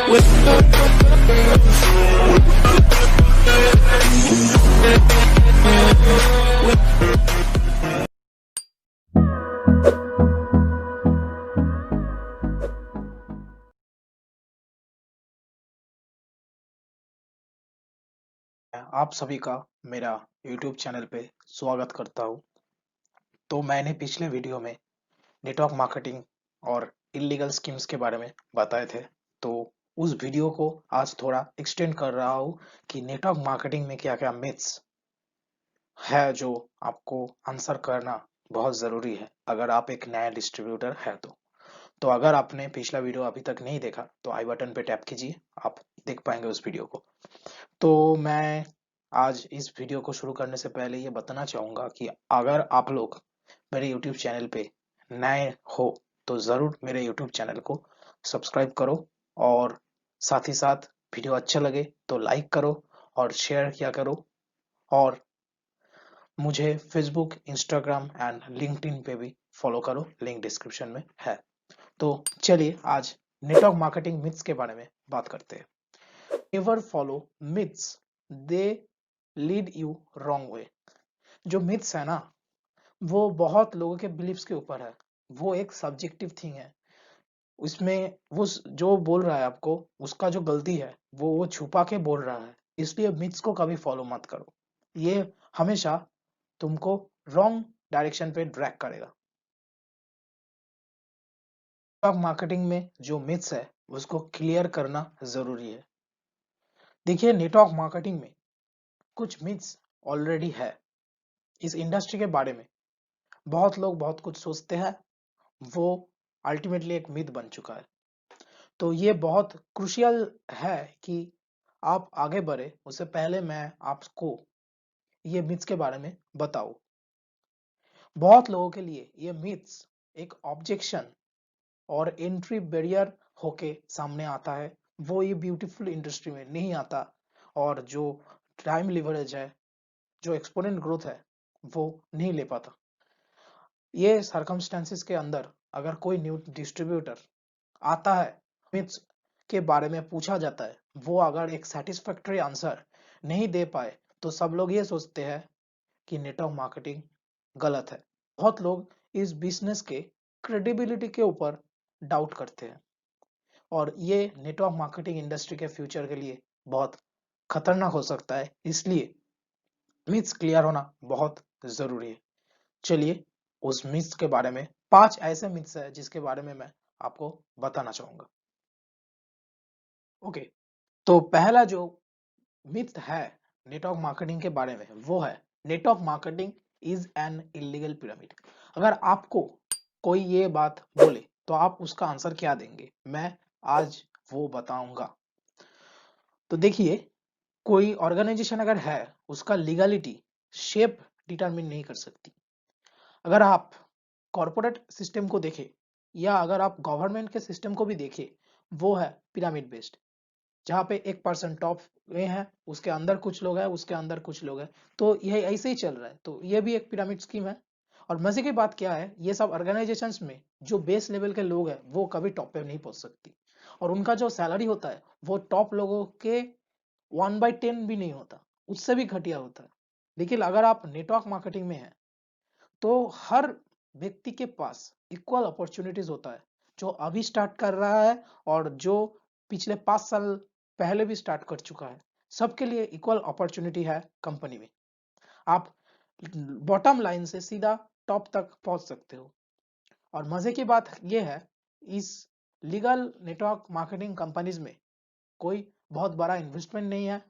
आप सभी का मेरा YouTube चैनल पे स्वागत करता हूँ। तो मैंने पिछले वीडियो में नेटवर्क मार्केटिंग और इल्लीगल स्कीम्स के बारे में बताए थे। तो उस वीडियो को आज थोड़ा एक्सटेंड कर रहा हूँ कि नेटवर्क मार्केटिंग में क्या-क्या मिथ्स है जो आपको आंसर करना बहुत ज़रूरी है अगर आप एक नया डिस्ट्रीब्यूटर है तो। तो अगर आपने पिछला वीडियो अभी तक नहीं देखा तो आई बटन पे टैप कीजिए, आप देख पाएंगे उस वीडियो को। तो मैं आज इस वीडियो को शुरू करने से पहले ये बताना चाहूँगा कि अगर आप लोग मेरे यूट्यूब चैनल पे नए हो तो ज़रूर मेरे यूट्यूब चैनल को सब्सक्राइब करो और साथ ही साथ वीडियो अच्छा लगे तो लाइक करो और शेयर किया करो और मुझे फेसबुक, इंस्टाग्राम एंड लिंक्डइन पे भी फॉलो करो, लिंक डिस्क्रिप्शन में है। तो चलिए आज नेटवर्क मार्केटिंग मिथ्स के बारे में बात करते हैं। Never follow myths, they lead you wrong way. जो मिथ्स है ना, वो बहुत लोगों के बिलीफ्स के ऊपर है। वो एक सब्जेक्टिव थिंग है। उसमें वो जो बोल रहा है आपको, उसका जो गलती है वो छुपा के बोल रहा है। इसलिए मिथ्स को कभी फॉलो मत करो। ये हमेशा तुमको रॉन्ग डायरेक्शन पे ड्रैग करेगा। नेटवर्क मार्केटिंग में जो मिथ्स है उसको क्लियर करना जरूरी है। देखिए, नेटवर्क मार्केटिंग में कुछ मिथ्स ऑलरेडी है। इस इंडस्ट्री के बारे में बहुत लोग बहुत कुछ सोचते हैं, वो अल्टीमेटली एक मिथ बन चुका है। तो ये बहुत क्रूशियल है कि आप आगे बढ़े उससे पहले मैं आपको ये मिथ्स के बारे में बताऊं। बहुत लोगों के लिए ये मिथ्स एक ऑब्जेक्शन और एंट्री बैरियर होके सामने आता है। वो ये ब्यूटीफुल इंडस्ट्री में नहीं आता और जो टाइम लिवरेज है, जो एक्सपोनेंट ग्रोथ है, वो नहीं ले पाता। ये सर्कमस्टेंसेस के अंदर अगर कोई न्यू डिस्ट्रीब्यूटर आता है, मिथ्स के बारे में पूछा जाता है, वो अगर एक सेटिस्फैक्टरी आंसर नहीं दे पाए तो सब लोग ये सोचते हैं कि नेटवर्क मार्केटिंग गलत है। बहुत लोग इस बिजनेस के क्रेडिबिलिटी के ऊपर डाउट करते हैं और ये नेटवर्क मार्केटिंग इंडस्ट्री के फ्यूचर के लिए बहुत खतरनाक हो सकता है। इसलिए मिथ्स क्लियर होना बहुत जरूरी है। चलिए उस मिथ्स के बारे में 5 ऐसे मिथ्स है जिसके बारे में मैं आपको बताना चाहूंगा। ओके, तो पहला जो मिथ है नेटवर्क मार्केटिंग के बारे में वो है network marketing is an illegal pyramid. अगर आपको कोई ये बात बोले तो आप उसका आंसर क्या देंगे, मैं आज वो बताऊंगा। तो देखिए, कोई ऑर्गेनाइजेशन अगर है उसका लीगलिटी शेप डिटरमिन नहीं कर सकती। अगर आप कॉर्पोरेट सिस्टम को देखें या अगर आप गवर्नमेंट के सिस्टम को भी देखें, वो है पिरामिड बेस्ड, जहाँ पे एक पर्सन टॉप में है, उसके अंदर कुछ लोग हैं, उसके अंदर कुछ लोग हैं। तो ये ऐसे ही चल रहा है। तो ये भी एक पिरामिड स्कीम है। और मजे की बात क्या है, ये सब ऑर्गेनाइजेशंस में जो बेस लेवल के लोग हैं वो कभी टॉप पे नहीं पहुंच सकती और उनका जो सैलरी होता है वो टॉप लोगों के 1/10 भी नहीं होता, उससे भी घटिया होता है। लेकिन अगर आप नेटवर्क मार्केटिंग में हैं तो हर व्यक्ति के पास इक्वल अपॉर्चुनिटीज होता है, जो अभी स्टार्ट कर रहा है और जो पिछले 5 साल पहले भी स्टार्ट कर चुका है। सबके लिए इक्वल अपॉर्चुनिटी है कंपनी में। आप बॉटम लाइन से सीधा टॉप तक पहुंच सकते हो। और मजे की बात यह है, इस लीगल नेटवर्क मार्केटिंग कंपनीज में कोई बहुत बड़ा इन्वेस्टमेंट नहीं है।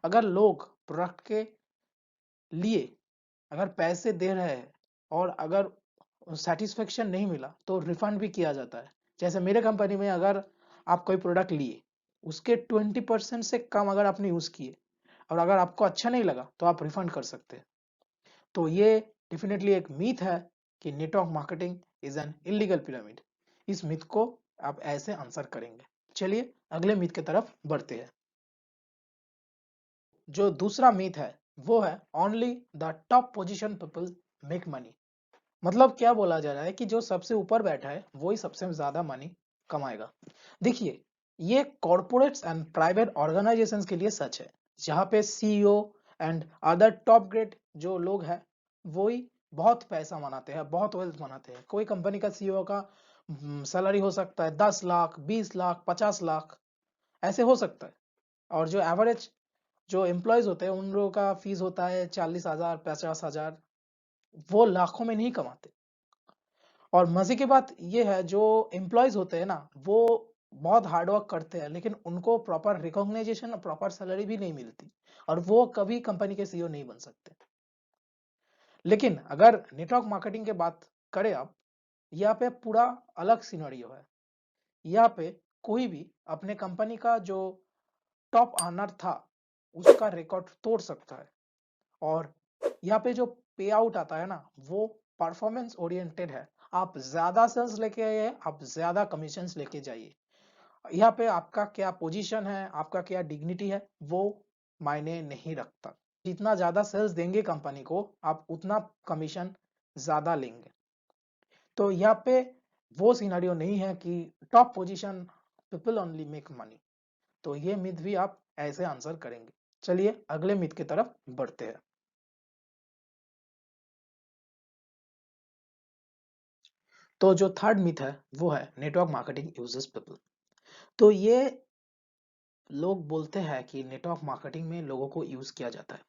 अगर लोग प्रोडक्ट के लिए अगर पैसे दे रहे हैं और अगर सेटिस्फेक्शन नहीं मिला तो रिफंड भी किया जाता है। जैसे मेरे कंपनी में अगर आप कोई प्रोडक्ट लिए, उसके 20% से कम अगर आपने यूज किए और अगर आपको अच्छा नहीं लगा तो आप रिफंड कर सकते हैं। तो ये डेफिनेटली एक मीथ है कि network marketing is an illegal pyramid. इस मिथ को आप ऐसे आंसर करेंगे। चलिए अगले मिथ की तरफ बढ़ते हैं। जो दूसरा मीथ है वो है only the top position people make money. मतलब क्या बोला जा रहा है कि जो सबसे ऊपर बैठा है वो ही सबसे ज्यादा मनी कमाएगा। देखिए, ये कॉर्पोरेट्स एंड प्राइवेट ऑर्गेनाइजेशंस के लिए सच है, जहाँ पे CEO and other top grade जो लोग हैं वही बहुत पैसा बनाते हैं, बहुत वेल्थ बनाते हैं। कोई कंपनी का सीईओ का सैलरी हो सकता है 10 लाख, 20 लाख, 50 लाख, ऐसे हो सकता है। और जो एवरेज जो एम्प्लॉयज होते हैं उन लोगों का फीस होता है 40,000, 50,000, वो लाखों में नहीं कमाते। और मजे की बात ये है, जो एम्प्लॉयज होते हैं ना वो बहुत हार्डवर्क करते हैं, लेकिन उनको प्रॉपर रिकॉग्नाइजेशन और प्रॉपर सैलरी भी नहीं मिलती, और वो कभी कंपनी के सीईओ नहीं बन सकते। लेकिन अगर नेटवर्क मार्केटिंग की बात करें आप, यहाँ पे पूरा अलग सिनेरियो है। यहाँ पे कोई भी अपने कंपनी का जो टॉप अर्नर था उसका रिकॉर्ड तोड़ सकता है। और यहाँ पे जो पे आउट आता है ना वो परफॉर्मेंस ओरिएंटेड है। आप ज्यादा सेल्स लेके आइए, आप ज्यादा कमीशंस लेके जाइए। यहाँ पे आपका क्या पोजीशन है, आपका क्या डिग्निटी है, वो मायने नहीं रखता। जितना ज्यादा सेल्स देंगे कंपनी को, आप उतना कमीशन ज्यादा लेंगे। तो यहाँ पे वो सिनेरियो नहीं है कि top position people only make money. तो ये मिथ भी आप ऐसे आंसर करेंगे। चलिए अगले मिथ की तरफ बढ़ते हैं। तो जो थर्ड मिथ है वो है नेटवर्क मार्केटिंग यूजेस पीपल। तो ये लोग बोलते हैं कि नेटवर्क मार्केटिंग में लोगों को यूज किया जाता है।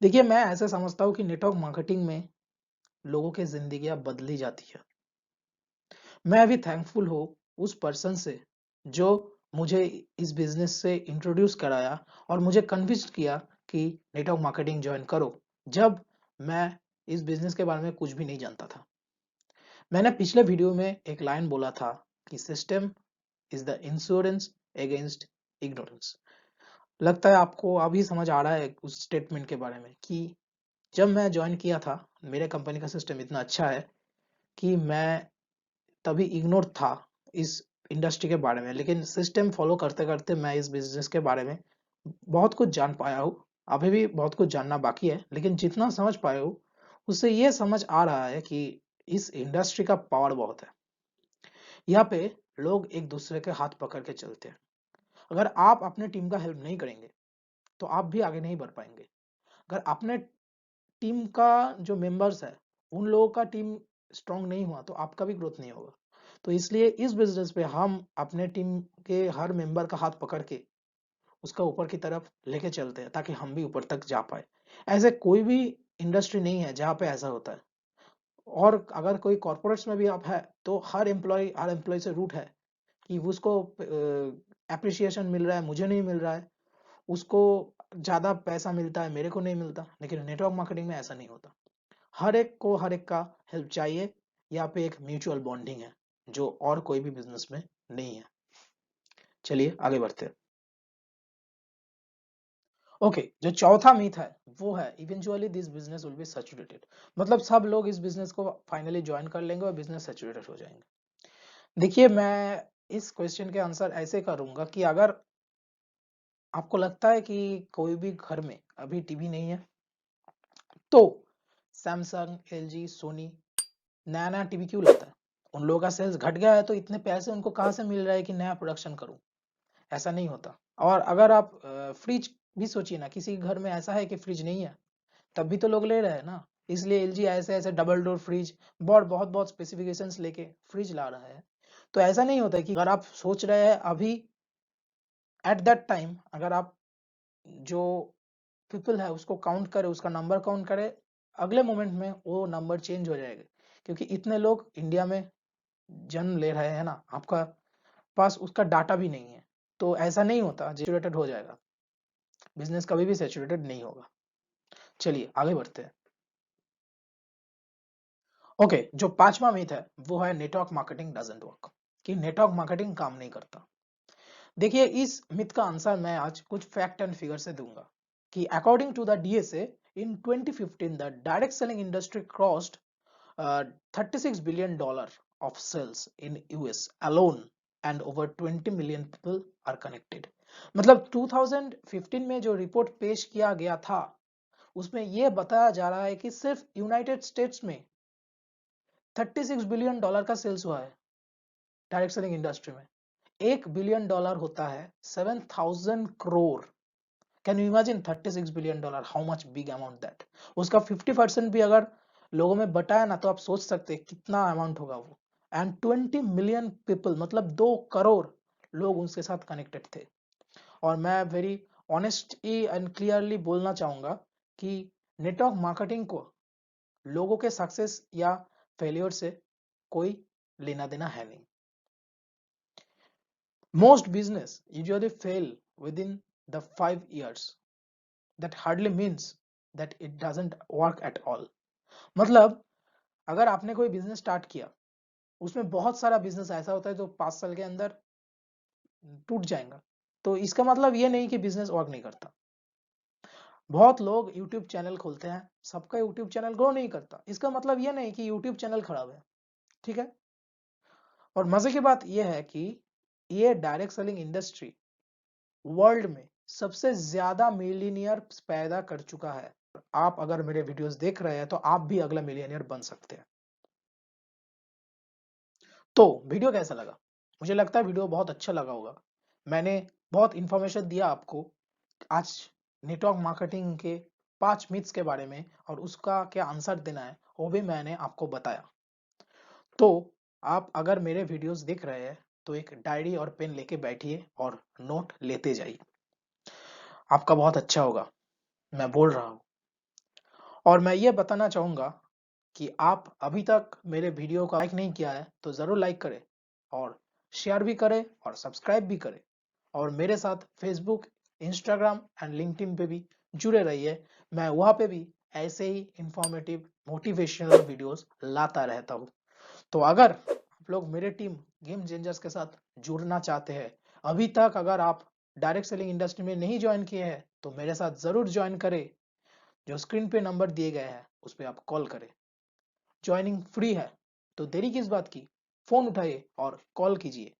देखिए, मैं ऐसे समझता हूँ कि नेटवर्क मार्केटिंग में लोगों की जिंदगियां बदली जाती है। मैं अभी थैंकफुल हूँ उस पर्सन से जो मुझे इस बिजनेस से इंट्रोड्यूस कराया और मुझे कन्विंस किया कि नेटवर्क मार्केटिंग ज्वाइन करो, जब मैं इस बिजनेस के बारे में कुछ भी नहीं जानता था। मैंने पिछले वीडियो में एक लाइन बोला था कि system is the insurance against ignorance. लगता है आपको अभी समझ आ रहा है उस स्टेटमेंट के बारे में कि जब मैं ज्वाइन किया था, मेरे कंपनी का सिस्टम इतना अच्छा है कि मैं तभी इग्नोर था इस इंडस्ट्री के बारे में, लेकिन सिस्टम फॉलो करते करते मैं इस बिजनेस के बारे में बहुत कुछ जान पाया हूँ। अभी भी बहुत कुछ जानना बाकी है, लेकिन जितना समझ पाया हूँ उससे ये समझ आ रहा है कि इस इंडस्ट्री का पावर बहुत है। यहाँ पे लोग एक दूसरे के हाथ पकड़ के चलते हैं। अगर आप अपने टीम का हेल्प नहीं करेंगे तो आप भी आगे नहीं बढ़ पाएंगे। अगर अपने टीम का जो मेंबर्स है उन लोगों का टीम स्ट्रांग नहीं हुआ तो आपका भी ग्रोथ नहीं होगा। तो इसलिए इस बिजनेस पे हम अपने टीम के हर मेंबर का हाथ पकड़ के उसका ऊपर की तरफ लेके चलते हैं ताकि हम भी ऊपर तक जा पाए। ऐसे कोई भी इंडस्ट्री नहीं है जहाँ पे ऐसा होता है। और अगर कोई कॉर्पोरेट्स में भी आप है तो हर एम्प्लॉय से रूट है कि उसको एप्रिसिएशन मिल रहा है, मुझे नहीं मिल रहा है, उसको ज्यादा पैसा मिलता है, मेरे को नहीं मिलता। लेकिन नेटवर्क मार्केटिंग में ऐसा नहीं होता। हर एक को हर एक का हेल्प चाहिए। यहाँ पे एक म्यूचुअल बॉन्डिंग है जो और कोई भी बिजनेस में नहीं है। चलिए आगे बढ़ते हैं। ओके, जो चौथा मीथ है वो है eventually this business will be saturated. मतलब सब लोग इस बिजनेस को फाइनली ज्वाइन कर लेंगे और बिजनेस सैचुरेटेड हो जाएंगे। देखिए, मैं इस क्वेश्चन के आंसर ऐसे करूंगा कि अगर आपको लगता है कि कोई भी घर में अभी टीवी नहीं है तो सैमसंग, एलजी, सोनी नया नया टीवी क्यों लाता है? उन लोगों का सेल्स घट गया है तो इतने पैसे उनको कहाँ से मिल रहा है कि नया प्रोडक्शन करूं? ऐसा नहीं होता। और अगर आप फ्रिज भी सोचिए ना, किसी घर में ऐसा है कि फ्रिज नहीं है, तब भी तो लोग ले रहे हैं ना। इसलिए एलजी ऐसे ऐसे डबल डोर फ्रिज बहुत बहुत स्पेसिफिकेशंस लेके फ्रिज ला रहा है। तो ऐसा नहीं होता कि अगर आप सोच रहे हैं अभी एट दैट टाइम, अगर आप जो पीपल है उसको काउंट करे, उसका नंबर काउंट करे, अगले मोमेंट में वो नंबर चेंज हो जाएगा। क्योंकि इतने लोग इंडिया में जन्म ले रहे हैं ना, आपका पास उसका डाटा भी नहीं है। तो ऐसा नहीं होता सैचुरेटेड हो जाएगा। बिजनेस कभी भी सैचुरेटेड नहीं होगा। चलिए आगे बढ़ते हैं। ओके, जो पांचवा मिथ है वो है नेटवर्क मार्केटिंग डजंट वर्क, कि नेटवर्क मार्केटिंग काम नहीं करता। देखिए, इस मिथ का आंसर मैं आज कुछ फैक्ट एंड फिगर से दूंगा कि according to the DSA in 2015 the direct selling industry crossed $36 billion of sales in US alone and over 20 million people are connected। मतलब 2015 में जो रिपोर्ट पेश किया गया था उसमें यह बताया जा रहा है कि सिर्फ यूनाइटेड स्टेट्स में $36 बिलियन का सेल्स हुआ है डायरेक्ट सेलिंग इंडस्ट्री में। $1 बिलियन होता है 7,000 crore. Can you imagine $36 billion, how much big amount that. उसका 50% भी अगर लोगों में बटाया ना तो आप सोच सकते हैं कितना अमाउंट होगा वो। एंड 20 मिलियन पीपल, मतलब 2 करोड़ लोग उसके साथ कनेक्टेड थे। और मैं वेरी ऑनेस्टली एंड क्लियरली बोलना चाहूंगा कि नेटवर्क मार्केटिंग को लोगों के सक्सेस या फेलियर से कोई लेना देना है नहीं। Most business usually fail within the 5 years. That hardly means that it doesn't work at all. मतलब अगर आपने कोई बिजनेस स्टार्ट किया, उसमें बहुत सारा बिजनेस ऐसा होता है जो 5 साल के अंदर टूट जाएगा, तो इसका मतलब ये नहीं कि बिजनेस वर्क नहीं करता। बहुत लोग यूट्यूब चैनल खोलते हैं, सबका यूट्यूब चैनल ग्रो नहीं करता, इसका मतलब ये नहीं कि यूट्यूब चैनल खराब है, ठीक है। और मजे की बात यह है कि ये डायरेक्ट सेलिंग इंडस्ट्री वर्ल्ड में सबसे ज्यादा मिलियनियर पैदा कर चुका है। आप अगर मेरे वीडियोस देख रहे हैं तो आप भी अगला मिलियनियर बन सकते हैं। तो वीडियो कैसा लगा? मुझे लगता है वीडियो बहुत अच्छा लगा होगा। मैंने बहुत इंफॉर्मेशन दिया आपको आज नेटवर्क मार्केटिंग के 5 मिथ्स के बारे में, और उसका क्या आंसर देना है वो भी मैंने आपको बताया। तो आप अगर मेरे वीडियोस देख रहे हैं तो एक डायरी और पेन लेके बैठिए और नोट लेते जाइए, आपका बहुत अच्छा होगा, मैं बोल रहा हूँ। और मैं ये बताना चाहूंगा कि आप अभी तक मेरे वीडियो को लाइक नहीं किया है तो जरूर लाइक करें, और शेयर भी करें और सब्सक्राइब भी करें, और मेरे साथ फेसबुक, इंस्टाग्राम एंड लिंक्डइन पे भी जुड़े रहिए। मैं वहां पे भी ऐसे ही इंफॉर्मेटिव मोटिवेशनल वीडियोस लाता रहता हूँ। तो अगर आप लोग मेरे टीम गेम चेंजर्स के साथ जुड़ना चाहते हैं, अभी तक अगर आप डायरेक्ट सेलिंग इंडस्ट्री में नहीं ज्वाइन किए हैं तो मेरे साथ जरूर ज्वाइन करें। जो स्क्रीन पे नंबर दिए गए हैं उस पर आप कॉल करें। ज्वाइनिंग फ्री है, तो देरी किस बात की, फोन उठाइए और कॉल कीजिए।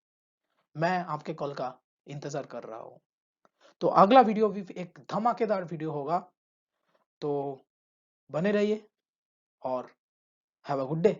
मैं आपके कॉल का इंतजार कर रहा हूँ। तो अगला वीडियो भी एक धमाकेदार वीडियो होगा, तो बने रहिए और हैव अ गुड डे।